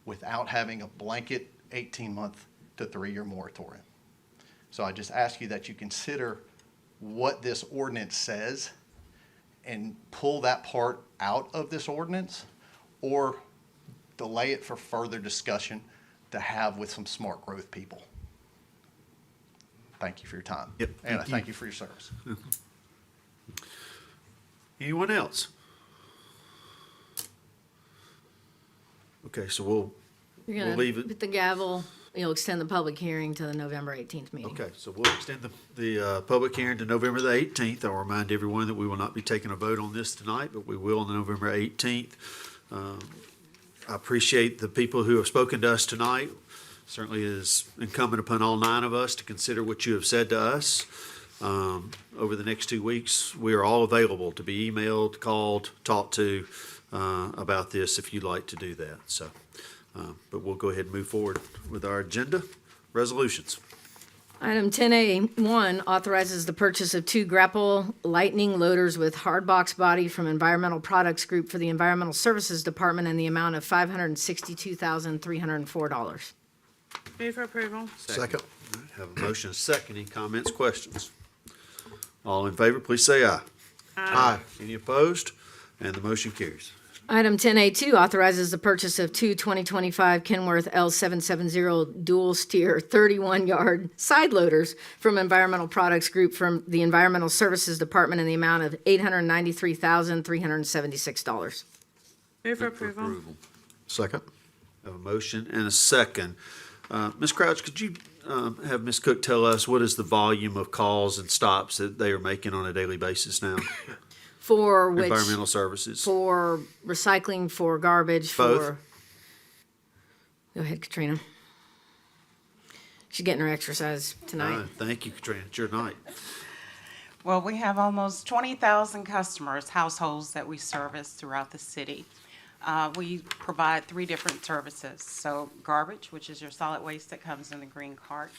[SPEAKER 17] without having a blanket 18-month to 3-year moratorium. So I just ask you that you consider what this ordinance says and pull that part out of this ordinance or delay it for further discussion to have with some smart growth people. Thank you for your time.
[SPEAKER 1] Yep,
[SPEAKER 17] And I
[SPEAKER 1] thank
[SPEAKER 17] thank
[SPEAKER 1] you.
[SPEAKER 17] you for your service.
[SPEAKER 1] Anyone else? Okay, so we'll
[SPEAKER 5] You're
[SPEAKER 1] leave
[SPEAKER 5] going to
[SPEAKER 1] it.
[SPEAKER 5] hit the gavel, you'll extend the public hearing to the November 18th meeting.
[SPEAKER 1] Okay, so we'll extend the public hearing to November the 18th. I'll remind everyone that we will not be taking a vote on this tonight, but we will on November 18th. I appreciate the people who have spoken to us tonight. Certainly is incumbent upon all 9 of us to consider what you have said to us. Over the next 2 weeks, we are all available to be emailed, called, talked to about this if you'd like to do that. So, but we'll go ahead and move forward with our agenda. Resolutions.
[SPEAKER 5] Item 10A1 authorizes the purchase of 2 grapple lightning loaders with hard box body from Environmental Products Group for the Environmental Services Department in the amount of $562,304.
[SPEAKER 2] Move for approval.
[SPEAKER 11] Second.
[SPEAKER 1] All right, have a motion and a second. Any comments, questions? All in favor, please say aye.
[SPEAKER 11] Aye.
[SPEAKER 1] Any opposed? And the motion carries.
[SPEAKER 5] Item 10A2 authorizes the purchase of 2 2025 Kenworth L770 dual steer 31-yard side loaders from Environmental Products Group from the Environmental Services Department in the amount of $893,376.
[SPEAKER 2] Move for approval.
[SPEAKER 11] Second.
[SPEAKER 1] Have a motion and a second. Ms. Crouch, could you have Ms. Cook tell us what is the volume of calls and stops that they are making on a daily basis now?
[SPEAKER 5] For which?
[SPEAKER 1] Environmental Services.
[SPEAKER 5] For recycling, for garbage,
[SPEAKER 1] Both.
[SPEAKER 5] for. Go ahead, Katrina. She's getting her exercise tonight.
[SPEAKER 1] Thank you, Katrina. It's your night.
[SPEAKER 9] Well, we have almost 20,000 customers, households that we service throughout the city. We provide 3 different services. So garbage, which is your solid waste that comes in the green cart.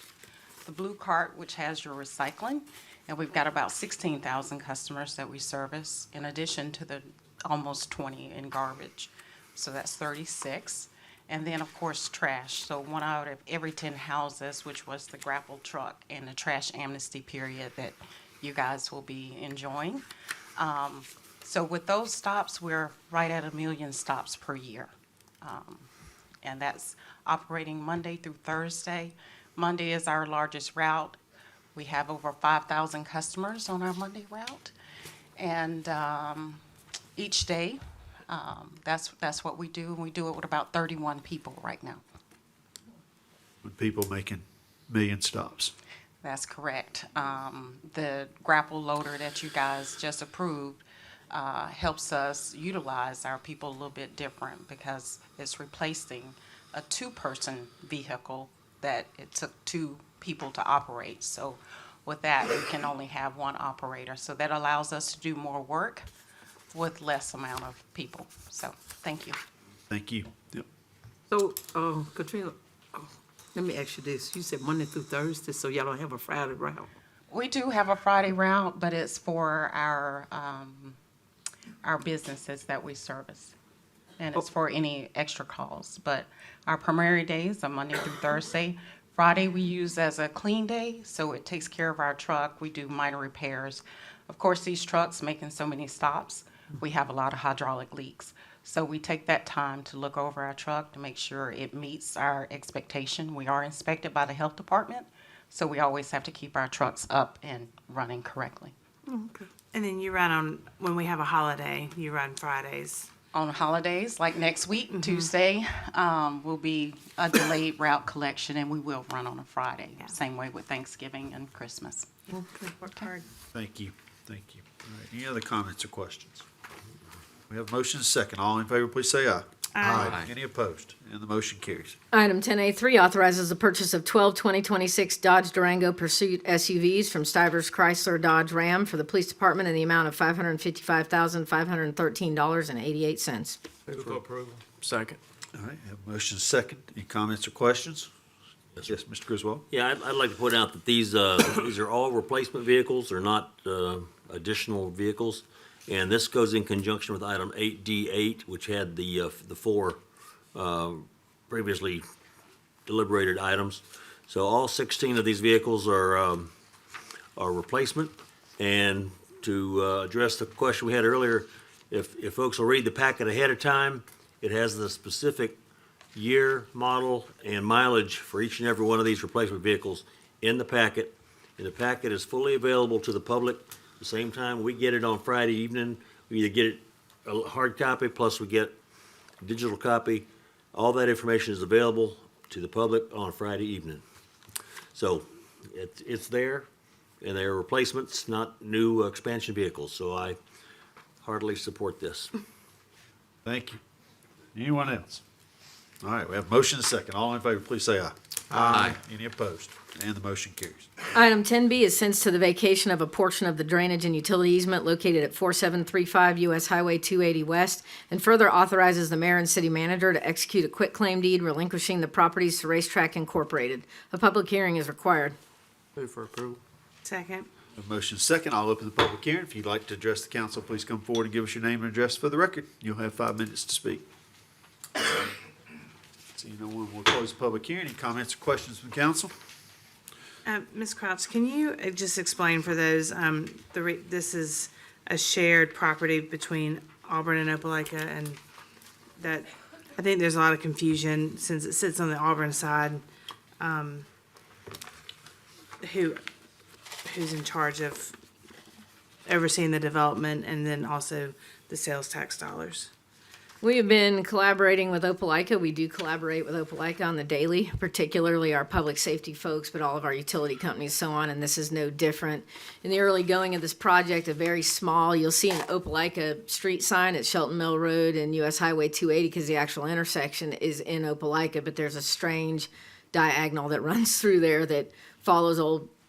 [SPEAKER 9] The blue cart, which has your recycling. And we've got about 16,000 customers that we service, in addition to the almost 20 in garbage. So that's 36. And then, of course, trash. So 1 out of every 10 houses, which was the grapple truck and the trash amnesty period that you guys will be enjoying. So with those stops, we're right at 1 million stops per year. And that's operating Monday through Thursday. Monday is our largest route. We have over 5,000 customers on our Monday route. And each day, that's what we do. And we do it with about 31 people right now.
[SPEAKER 1] With people making million stops.
[SPEAKER 9] That's correct. The grapple loader that you guys just approved helps us utilize our people a little bit different because it's replacing a 2-person vehicle that it took 2 people to operate. So with that, we can only have 1 operator. So that allows us to do more work with less amount of people. So thank you.
[SPEAKER 1] Thank you. Yep.
[SPEAKER 18] So, Katrina, let me ask you this. You said Monday through Thursday, so y'all don't have a Friday route?
[SPEAKER 9] We do have a Friday route, but it's for our businesses that we service. And it's for any extra calls. But our primary days are Monday through Thursday. Friday we use as a clean day, so it takes care of our truck. We do minor repairs. Of course, these trucks making so many stops, we have a lot of hydraulic leaks. So we take that time to look over our truck to make sure it meets our expectation. We are inspected by the health department, so we always have to keep our trucks up and running correctly.
[SPEAKER 18] Okay.
[SPEAKER 2] And then you run on, when we have a holiday, you run Fridays.
[SPEAKER 9] On holidays, like next week, Tuesday, will be a delayed route collection, and we will run on a Friday. Same way with Thanksgiving and Christmas.
[SPEAKER 18] Okay.
[SPEAKER 2] Worked hard.
[SPEAKER 1] Thank you. Thank you. All right. Any other comments or questions? We have a motion and a second. All in favor, please say aye.
[SPEAKER 14] Aye.
[SPEAKER 1] Any opposed? And the motion carries.
[SPEAKER 5] Item 10A3 authorizes the purchase of 12 2026 Dodge Durango Pursuit SUVs from Stivers Chrysler Dodge Ram for the police department in the amount of $555,513.88.
[SPEAKER 3] Move for approval.
[SPEAKER 11] Second.
[SPEAKER 1] All right. Have a motion and a second. Any comments or questions? Yes, Mr. Griswold?
[SPEAKER 7] Yeah, I'd like to point out that these are all replacement vehicles, they're not additional vehicles. And this goes in conjunction with item 8D8, which had the 4 previously deliberated items. So all 16 of these vehicles are replacement. And to address the question we had earlier, if folks will read the packet ahead of time, it has the specific year, model, and mileage for each and every one of these replacement vehicles in the packet. And the packet is fully available to the public. The same time we get it on Friday evening, we either get it a hard copy, plus we get a digital copy. All that information is available to the public on Friday evening. So it's there, and they're replacements, not new expansion vehicles. So I heartily support this.
[SPEAKER 1] Thank you. Anyone else? All right, we have a motion and a second. All in favor, please say aye.
[SPEAKER 14] Aye.
[SPEAKER 1] Any opposed? And the motion carries.
[SPEAKER 5] Item 10B is since to the vacation of a portion of the drainage and utility easement located at 4735 US Highway 280 West, and further authorizes the mayor and city manager to execute a quitclaim deed relinquishing the properties to Racetrack Incorporated. A public hearing is required.
[SPEAKER 8] Move for approval.
[SPEAKER 2] Second.
[SPEAKER 1] A motion second. I'll open the public hearing. If you'd like to address the council, please come forward and give us your name and address for the record. You'll have 5 minutes to speak. Seeing no one, we'll close the public hearing. Any comments or questions from council?
[SPEAKER 2] Ms. Crouch, can you just explain for those, this is a shared property between Auburn and Opelika, and that, I think there's a lot of confusion since it sits on the Auburn side. Who's in charge of overseeing the development and then also the sales tax dollars?
[SPEAKER 5] We have been collaborating with Opelika. We do collaborate with Opelika on the daily, particularly our public safety folks, but all of our utility companies, so on, and this is no different. In the early going of this project, a very small, you'll see an Opelika street sign at Shelton Mill Road and US Highway 280 because the actual intersection is in Opelika, but there's a strange diagonal that runs through there that follows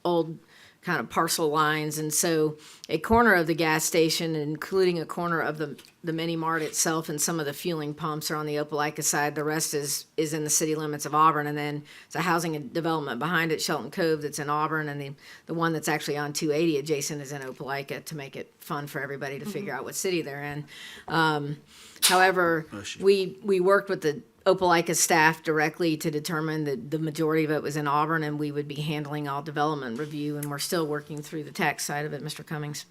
[SPEAKER 5] old kind of parcel lines, and so a corner of the gas station, including a corner of the mini mart itself, and some of the fueling pumps are on the Opelika side. The rest is in the city limits of Auburn, and then it's a housing and development behind it, Shelton Cove, that's in Auburn, and the one that's actually on 280 adjacent is in Opelika to make it fun for everybody to figure out what city they're in. However, we worked with the Opelika staff directly to determine that the majority of it was in Auburn, and we would be handling all development review, and we're still working through the tax side of it, Mr. Cummings.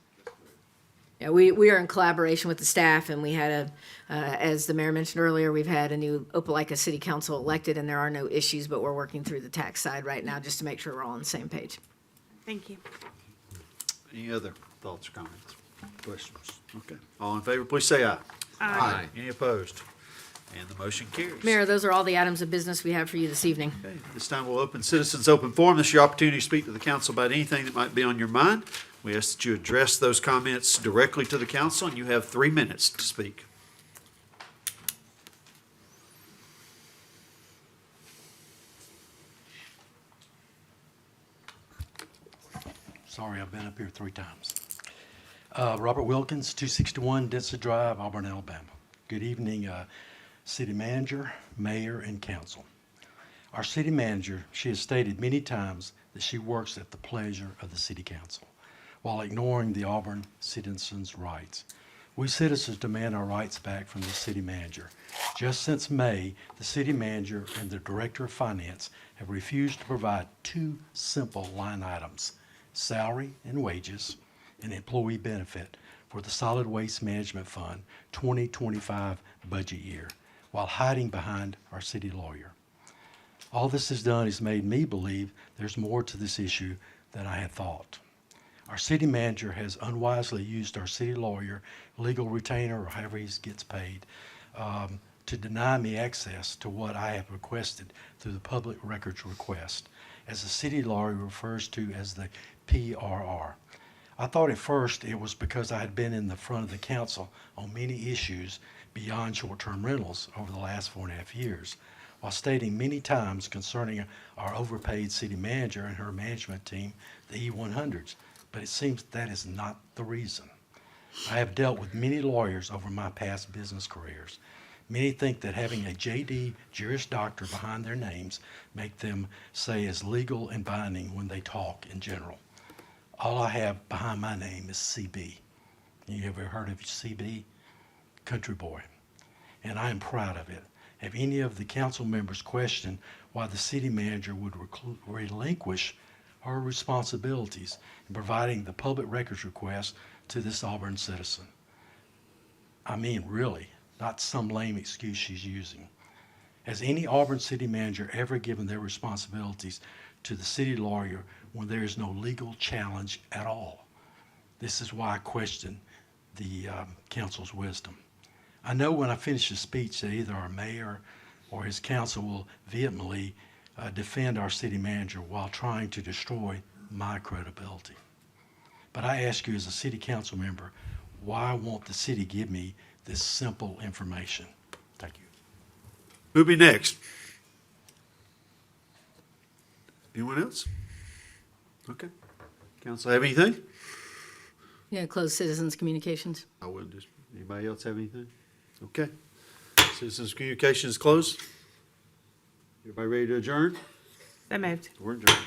[SPEAKER 5] Yeah, we are in collaboration with the staff, and we had as the mayor mentioned earlier, we've had a new Opelika City Council elected, and there are no issues, but we're working through the tax side right now just to make sure we're all on the same page.
[SPEAKER 2] Thank you.
[SPEAKER 1] Any other thoughts or comments, questions? Okay. All in favor, please say aye.
[SPEAKER 2] Aye.
[SPEAKER 1] Any opposed? And the motion carries.
[SPEAKER 5] Mayor, those are all the items of business we have for you this evening.
[SPEAKER 1] Okay, this time we'll open Citizens Open Forum. This is your opportunity to speak to the council about anything that might be on your mind. We ask that you address those comments directly to the council, and you have 3 minutes to speak.
[SPEAKER 6] Sorry, I've been up here 3 times. Robert Wilkins, 261 Densa Drive, Auburn, Alabama. Good evening, City Manager, Mayor, and Council. Our City Manager, she has stated many times that she works at the pleasure of the City Council while ignoring the Auburn citizens' rights. We citizens demand our rights back from the City Manager. Just since May, the City Manager and the Director of Finance have refused to provide 2 simple line items, salary and wages, and employee benefit for the Solid Waste Management Fund 2025 budget year, while hiding behind our city lawyer. All this has done is made me believe there's more to this issue than I had thought. Our city manager has unwisely used our city lawyer, legal retainer, or however he gets paid, to deny me access to what I have requested through the public records request, as the city lawyer refers to as the PRR. I thought at first it was because I had been in the front of the council on many issues beyond short-term rentals over the last 4.5 years, while stating many times concerning our overpaid city manager and her management team, the E100s, but it seems that is not the reason. I have dealt with many lawyers over my past business careers. Many think that having a JD Juris Doctor behind their names make them say is legal and binding when they talk in general. All I have behind my name is CB. You ever heard of CB? Country boy. And I am proud of it. Have any of the council members questioned why the city manager would relinquish her responsibilities in providing the public records request to this Auburn citizen? I mean, really, not some lame excuse she's using. Has any Auburn city manager ever given their responsibilities to the city lawyer when there is no legal challenge at all? This is why I question the council's wisdom. I know when I finish the speech that either our mayor or his council will vehemently defend our city manager while trying to destroy my credibility. But I ask you as a city council member, why won't the city give me this simple information? Thank you.
[SPEAKER 1] Who'll be next? Anyone else? Okay. Council have anything?
[SPEAKER 5] Yeah, close citizens' communications.
[SPEAKER 1] I wouldn't just, anybody else have anything? Okay. Citizens' communications closed. Everybody ready to adjourn?
[SPEAKER 2] So moved.
[SPEAKER 1] We're adjourned.